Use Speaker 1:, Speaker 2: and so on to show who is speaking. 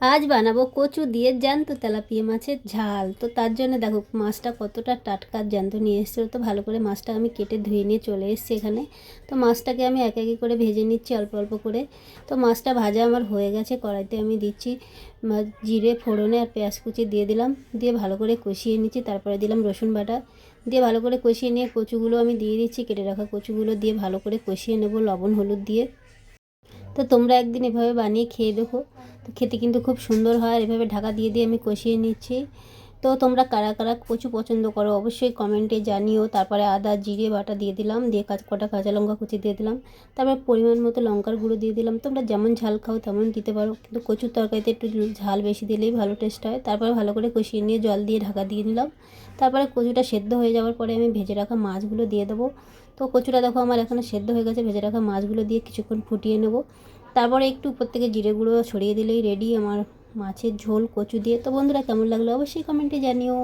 Speaker 1: আজ বানাবো কচু দিয়ে জ্যান্ত তেলাপিয়া মাছের ঝাল। তো তার জন্য দেখো মাছটা কতটা টাটকা জ্যান্ত নিয়ে এসেছিলো। তো ভালো করে মাছটা আমি কেটে ধুয়ে নিয়ে চলে এসেছি এখানে। তো মাছটাকে আমি এক এক করে ভেজে নিচ্ছি অল্প অল্প করে। তো মাছটা ভাজা আমার হয়ে গেছে। কড়াইতে আমি দিচ্ছি জিরে ফোড়নে আর পেঁয়াজ কুচি দিয়ে দিলাম, দিয়ে ভালো করে কষিয়ে নিচ্ছি। তারপরে দিলাম রসুন বাটা, দিয়ে ভালো করে কষিয়ে নিয়ে কচুগুলো আমি দিয়ে দিচ্ছি। কেটে রাখা কচুগুলো দিয়ে ভালো করে কষিয়ে নেব লবণ হলুদ দিয়ে। তো তোমরা একদিন এভাবে বানিয়ে খেয়ে দেখো, তো খেতে কিন্তু খুব সুন্দর হয়। এভাবে ঢাকা দিয়ে দিয়ে আমি কষিয়ে নিচ্ছি। তো তোমরা কারা কারা কচু পছন্দ করো অবশ্যই কমেন্টে জানিও। তারপরে আদা জিরে বাটা দিয়ে দিলাম, দিয়ে কটা কাঁচা লঙ্কা কুচি দিয়ে দিলাম। তারপর পরিমাণ মতো লঙ্কার গুঁড়ো দিয়ে দিলাম। তোমরা যেমন ঝাল খাও তেমন দিতে পারো, কিন্তু কচুর তরকারিতে একটু ঝাল বেশি দিলেই ভালো টেস্ট হয়। তারপরে ভালো করে কষিয়ে নিয়ে জল দিয়ে ঢাকা দিয়ে নিলাম। তারপরে কচুটা সেদ্ধ হয়ে যাওয়ার পরে আমি ভেজে রাখা মাছগুলো দিয়ে দেবো। তো কচুটা দেখো আমার এখানে সেদ্ধ হয়ে গেছে। ভেজে রাখা মাছগুলো দিয়ে কিছুক্ষণ ফুটিয়ে নেব। তারপরে একটু উপর থেকে জিরে গুঁড়ো ছড়িয়ে দিলেই রেডি আমার মাছের ঝোল কচু দিয়ে। তো বন্ধুরা কেমন লাগলো অবশ্যই কমেন্টে জানিও।